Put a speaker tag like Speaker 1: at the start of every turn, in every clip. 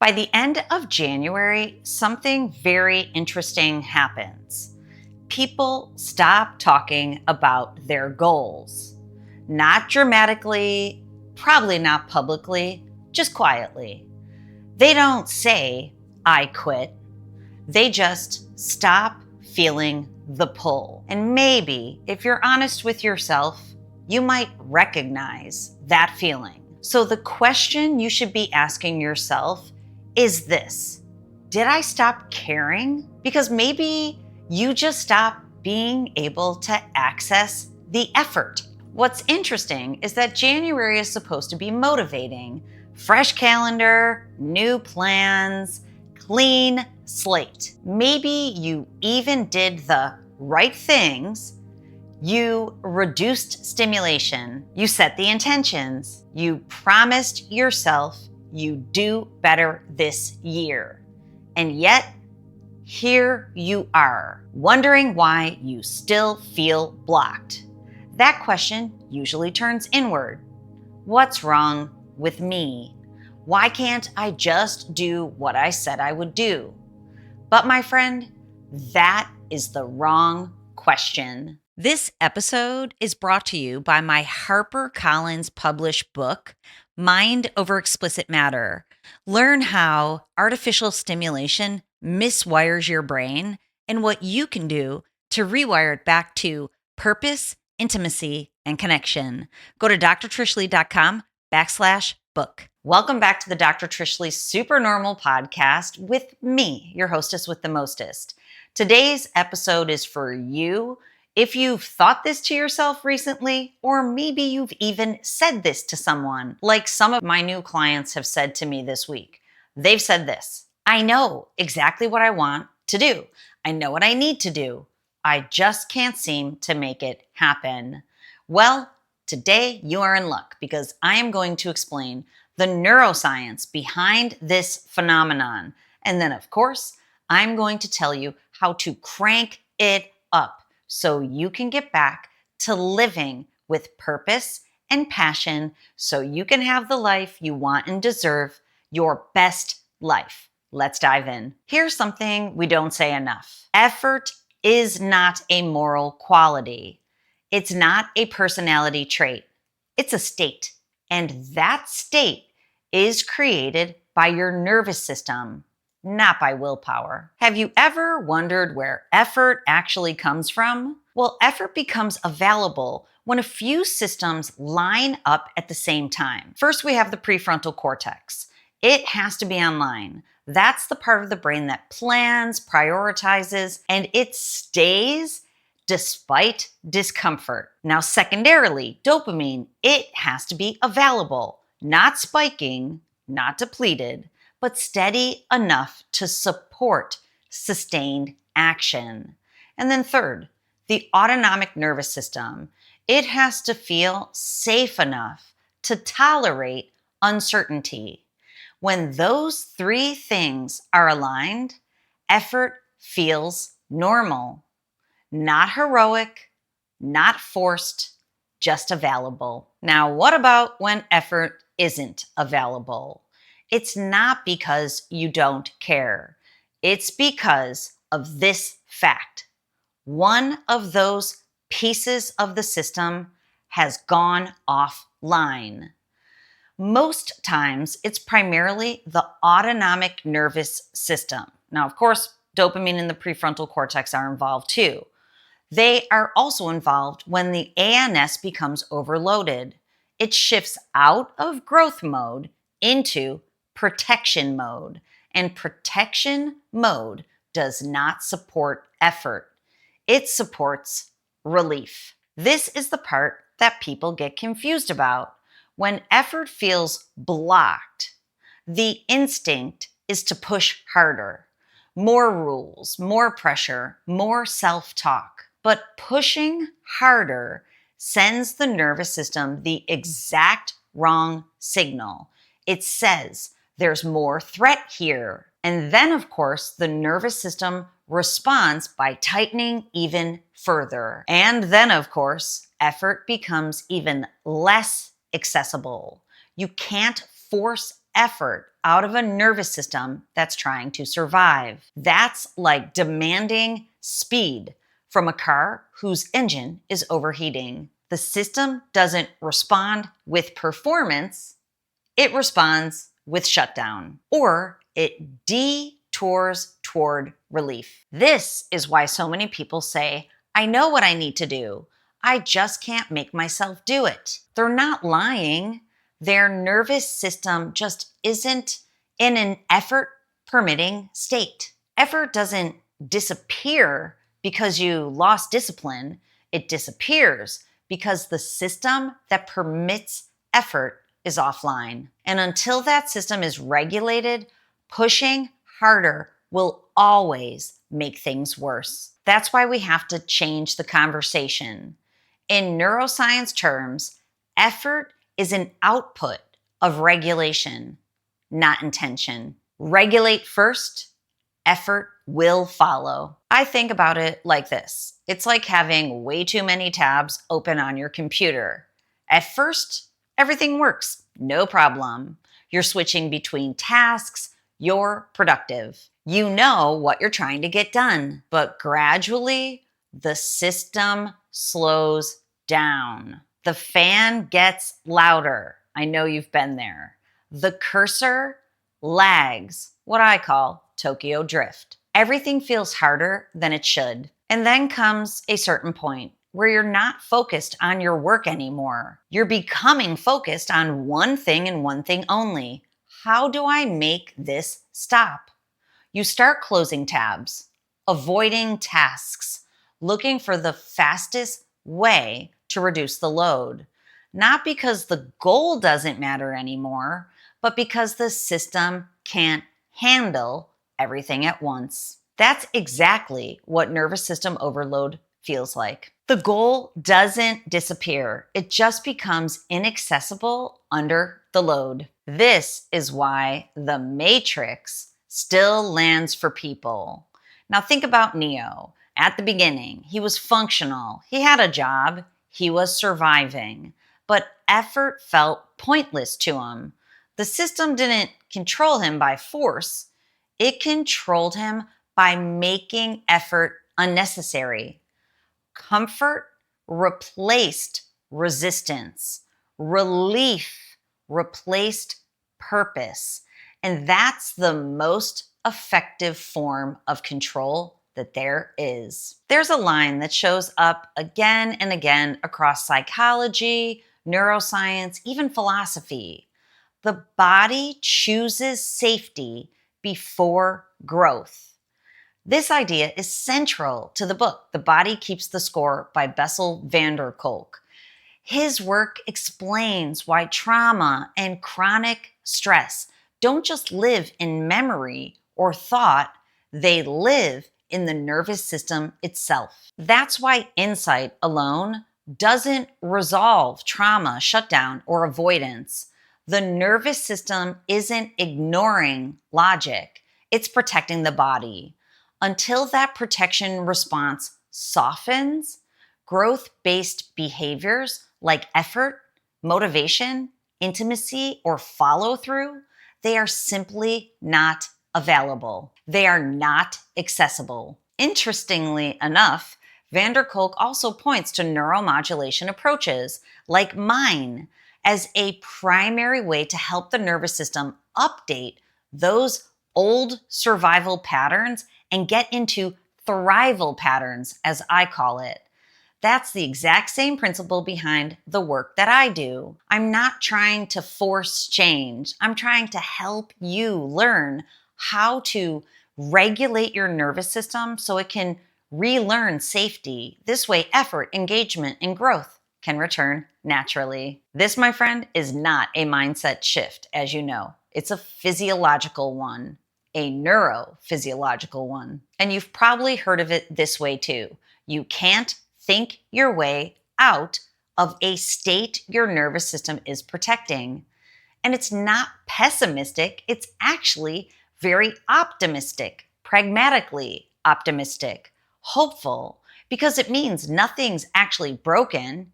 Speaker 1: By the end of January, something very interesting happens. People stop talking about their goals. Not dramatically, probably not publicly, just quietly. They don't say, "I quit." They just stop feeling the pull. And maybe, if you're honest with yourself, you might recognize that feeling. So the question you should be asking yourself is this: did I stop caring? Because maybe you just stopped being able to access the effort. What's interesting is that January is supposed to be motivating. Fresh calendar, new plans, clean slate. Maybe you even did the right things. You reduced stimulation. You set the intentions. You promised yourself you do better this year. And yet, here you are, wondering why you still feel blocked. That question usually turns inward. What's wrong with me? Why can't I just do what I said I would do? But my friend, that is the wrong question. This episode is brought to you by my HarperCollins published book, Mind Over Explicit Matter. Learn how artificial stimulation miswires your brain and what you can do to rewire it back to purpose, intimacy, and connection. Go to drtrishleigh.com/book. Welcome back to the Dr. Trish Leigh SuperNormal podcast with me, your hostess with the mostest. Today's episode is for you if you've thought this to yourself recently, or maybe you've even said this to someone, like some of my new clients have said to me this week. They've said this: I know exactly what I want to do. I know what I need to do. I just can't seem to make it happen. Well, today you are in luck because I am going to explain the neuroscience behind this phenomenon. And then, of course, I'm going to tell you how to crank it up so you can get back to living with purpose and passion so you can have the life you want and deserve, your best life. Let's dive in. Here's something we don't say enough. Effort is not a moral quality. It's not a personality trait. It's a state. And that state is created by your nervous system, not by willpower. Have you ever wondered where effort actually comes from? Well, effort becomes available when a few systems line up at the same time. First, we have the prefrontal cortex. It has to be online. That's the part of the brain that plans, prioritizes, and it stays despite discomfort. Now, secondarily, dopamine, it has to be available, not spiking, not depleted, but steady enough to support sustained action. And then third, the autonomic nervous system. It has to feel safe enough to tolerate uncertainty. When those three things are aligned, effort feels normal, not heroic, not forced, just available. Now, what about when effort isn't available? It's not because you don't care. It's because of this fact. One of those pieces of the system has gone offline. Most times, it's primarily the autonomic nervous system. Now, of course, dopamine and the prefrontal cortex are involved too. They are also involved when the ANS becomes overloaded. It shifts out of growth mode into protection mode, and protection mode does not support effort. It supports relief. This is the part that people get confused about. When effort feels blocked, the instinct is to push harder. More rules, more pressure, more self-talk. But pushing harder sends the nervous system the exact wrong signal. It says, there's more threat here. And then, of course, the nervous system responds by tightening even further. And then, of course, effort becomes even less accessible. You can't force effort out of a nervous system that's trying to survive. That's like demanding speed from a car whose engine is overheating. The system doesn't respond with performance, it responds with shutdown, or it detours toward relief. This is why so many people say, I know what I need to do. I just can't make myself do it. They're not lying. Their nervous system just isn't in an effort permitting state. Effort doesn't disappear because you lost discipline. It disappears because the system that permits effort is offline. And until that system is regulated, pushing harder will always make things worse. That's why we have to change the conversation. In neuroscience terms, effort is an output of regulation, not intention. Regulate first, effort will follow. I think about it like this. It's like having way too many tabs open on your computer. At first, everything works, no problem. You're switching between tasks, you're productive. You know what you're trying to get done, but gradually, the system slows down. The fan gets louder. I know you've been there. The cursor lags, what I call Tokyo drift. Everything feels harder than it should. And then comes a certain point where you're not focused on your work anymore. You're becoming focused on one thing and one thing only. How do I make this stop? You start closing tabs, avoiding tasks, looking for the fastest way to reduce the load. Not because the goal doesn't matter anymore, but because the system can't handle everything at once. That's exactly what nervous system overload feels like. The goal doesn't disappear. It just becomes inaccessible under the load. This is why the Matrix still lands for people. Now think about Neo. At the beginning, he was functional. He had a job. He was surviving. But effort felt pointless to him. The system didn't control him by force. It controlled him by making effort unnecessary. Comfort replaced resistance. Relief replaced purpose. And that's the most effective form of control that there is. There's a line that shows up again and again across psychology, neuroscience, even philosophy. The body chooses safety before growth. This idea is central to the book, The Body Keeps the Score by Bessel van der Kolk. His work explains why trauma and chronic stress don't just live in memory or thought, they live in the nervous system itself. That's why insight alone doesn't resolve trauma, shutdown, or avoidance. The nervous system isn't ignoring logic, it's protecting the body. Until that protection response softens, growth-based behaviors like effort, motivation, intimacy, or follow-through, they are simply not available. They are not accessible. Interestingly enough, van der Kolk also points to neuromodulation approaches like mine as a primary way to help the nervous system update those old survival patterns and get into thrival patterns, as I call it. That's the exact same principle behind the work that I do. I'm not trying to force change. I'm trying to help you learn how to regulate your nervous system so it can relearn safety. This way, effort, engagement, and growth can return naturally. This, my friend, is not a mindset shift, as you know. It's a physiological one, a neurophysiological one. And you've probably heard of it this way too. You can't think your way out of a state your nervous system is protecting. And it's not pessimistic, it's actually very optimistic, pragmatically optimistic, hopeful, because it means nothing's actually broken.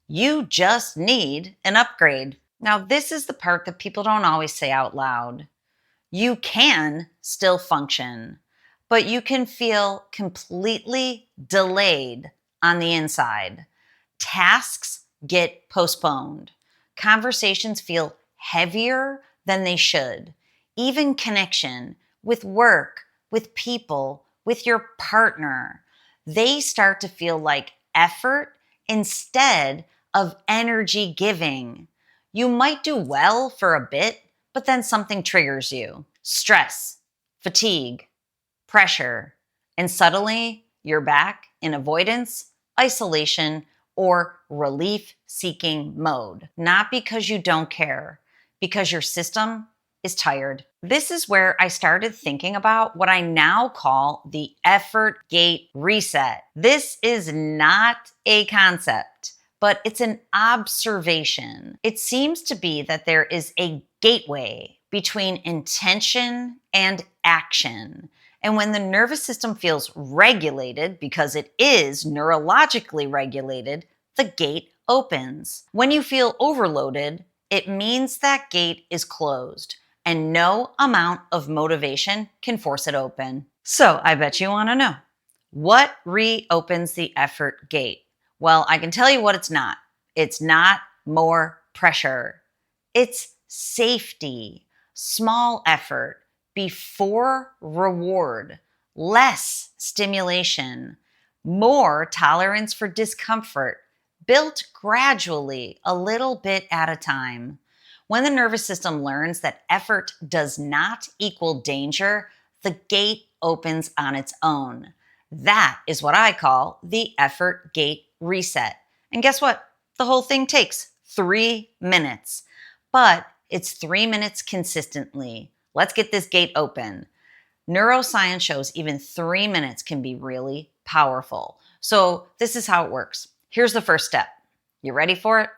Speaker 1: You just need an upgrade. Now, this is the part that people don't always say out loud. You can still function, but you can feel completely delayed on the inside. Tasks get postponed. Conversations feel heavier than they should. Even connection with work, with people, with your partner, they start to feel like effort instead of energy giving. You might do well for a bit, but then something triggers you. Stress, fatigue, pressure, and suddenly you're back in avoidance, isolation, or relief seeking mode. Not because you don't care, because your system is tired. This is where I started thinking about what I now call the effort gate reset. This is not a concept, but it's an observation. It seems to be that there is a gateway between intention and action. And when the nervous system feels regulated, because it is neurologically regulated, the gate opens. When you feel overloaded, it means that gate is closed and no amount of motivation can force it open. So I bet you want to know, what reopens the effort gate? Well, I can tell you what it's not. It's not more pressure. It's safety, small effort, before reward, less stimulation, more tolerance for discomfort, built gradually, a little bit at a time. When the nervous system learns that effort does not equal danger, the gate opens on its own. That is what I call the effort gate reset. And guess what? The whole thing takes 3 minutes, but it's 3 minutes consistently. Let's get this gate open. Neuroscience shows even 3 minutes can be really powerful. So this is how it works. Here's the first step. You ready for it?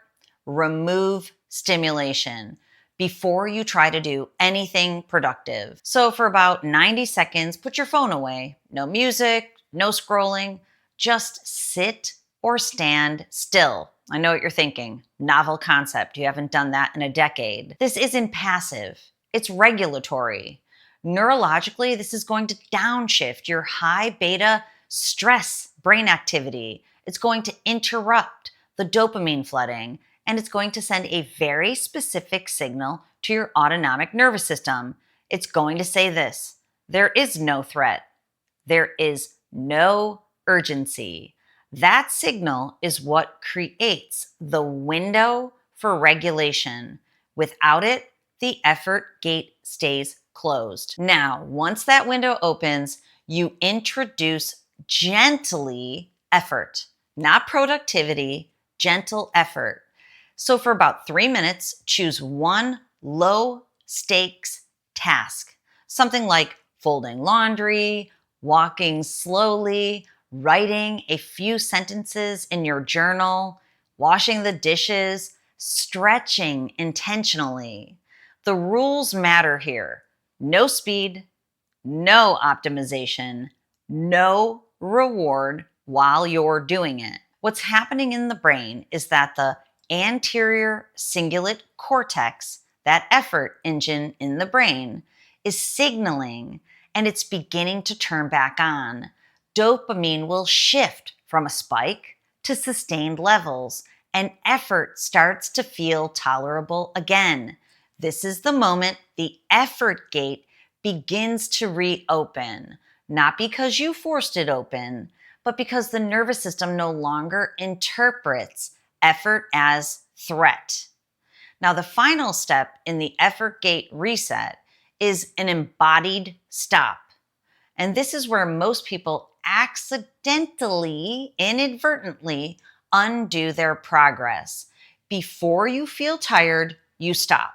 Speaker 1: Remove stimulation before you try to do anything productive. So for about 90 seconds, put your phone away. No music, no scrolling. Just sit or stand still. I know what you're thinking. Novel concept. You haven't done that in a decade. This isn't passive. It's regulatory. Neurologically, this is going to downshift your high beta stress brain activity. It's going to interrupt the dopamine flooding, and it's going to send a very specific signal to your autonomic nervous system. It's going to say this: there is no threat. There is no urgency. That signal is what creates the window for regulation. Without it, the effort gate stays closed. Now, once that window opens, you introduce gently effort, not productivity, gentle effort. So for about 3 minutes, choose one low stakes task, something like folding laundry, walking slowly, writing a few sentences in your journal, washing the dishes, stretching intentionally. The rules matter here. No speed, no optimization, no reward while you're doing it. What's happening in the brain is that the anterior cingulate cortex, that effort engine in the brain, is signaling, and it's beginning to turn back on. Dopamine will shift from a spike to sustained levels, and effort starts to feel tolerable again. This is the moment the effort gate begins to reopen, not because you forced it open, but because the nervous system no longer interprets effort as threat. Now, the final step in the effort gate reset is an embodied stop. And this is where most people accidentally, inadvertently undo their progress. Before you feel tired, you stop.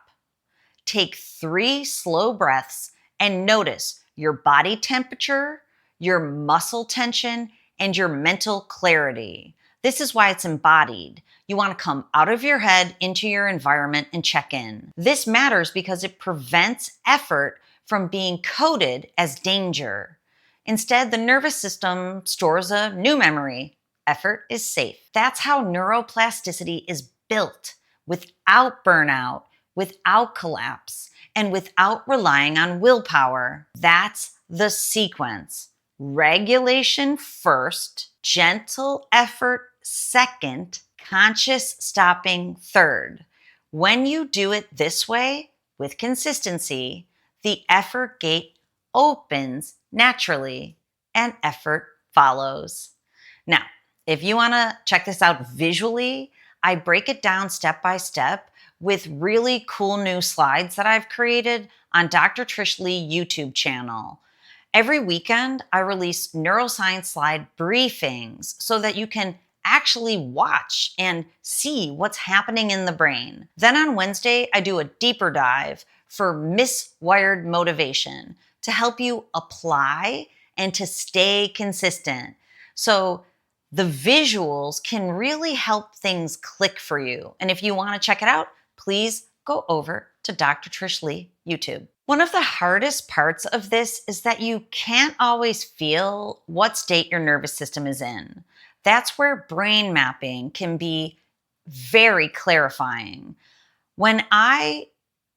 Speaker 1: Take 3 slow breaths and notice your body temperature, your muscle tension, and your mental clarity. This is why it's embodied. You want to come out of your head into your environment and check in. This matters because it prevents effort from being coded as danger. Instead, the nervous system stores a new memory. Effort is safe. That's how neuroplasticity is built. without burnout, without collapse, and without relying on willpower. That's the sequence. Regulation first, gentle effort second, conscious stopping third. When you do it this way, with consistency, the effort gate opens naturally and effort follows. Now, if you want to check this out visually, I break it down step by step with really cool new slides that I've created on Dr. Trish Leigh YouTube channel. Every weekend, I release neuroscience slide briefings so that you can actually watch and see what's happening in the brain. Then on Wednesday, I do a deeper dive for miswired motivation to help you apply and to stay consistent. So the visuals can really help things click for you. And if you want to check it out, please go over to Dr. Trish Leigh YouTube. One of the hardest parts of this is that you can't always feel what state your nervous system is in. That's where brain mapping can be very clarifying. When I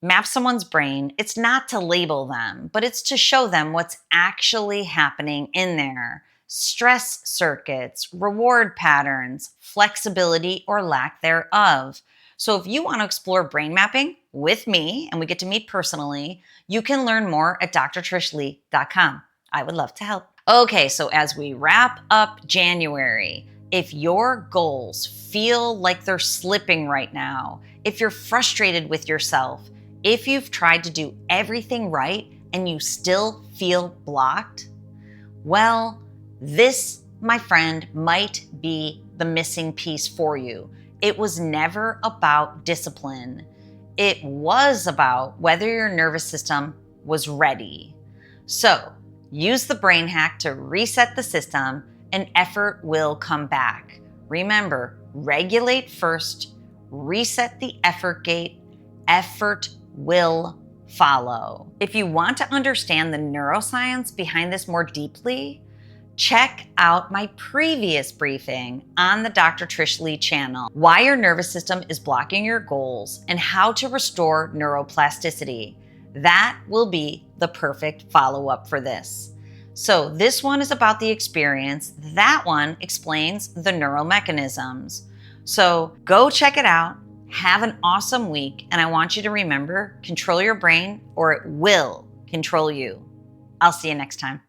Speaker 1: map someone's brain, it's not to label them, but it's to show them what's actually happening in there. Stress circuits, reward patterns, flexibility or lack thereof. So if you want to explore brain mapping with me and we get to meet personally, you can learn more at drtrishleigh.com. I would love to help. Okay, so as we wrap up January, if your goals feel like they're slipping right now, if you're frustrated with yourself, if you've tried to do everything right and you still feel blocked, well, this, my friend, might be the missing piece for you. It was never about discipline. It was about whether your nervous system was ready. So use the brain hack to reset the system and effort will come back. Remember, regulate first, reset the effort gate, effort will follow. If you want to understand the neuroscience behind this more deeply, check out my previous briefing on the Dr. Trish Leigh channel, why your nervous system is blocking your goals and how to restore neuroplasticity. That will be the perfect follow-up for this. So this one is about the experience. That one explains the neuromechanisms. So go check it out. Have an awesome week. And I want you to remember, control your brain or it will control you. I'll see you next time.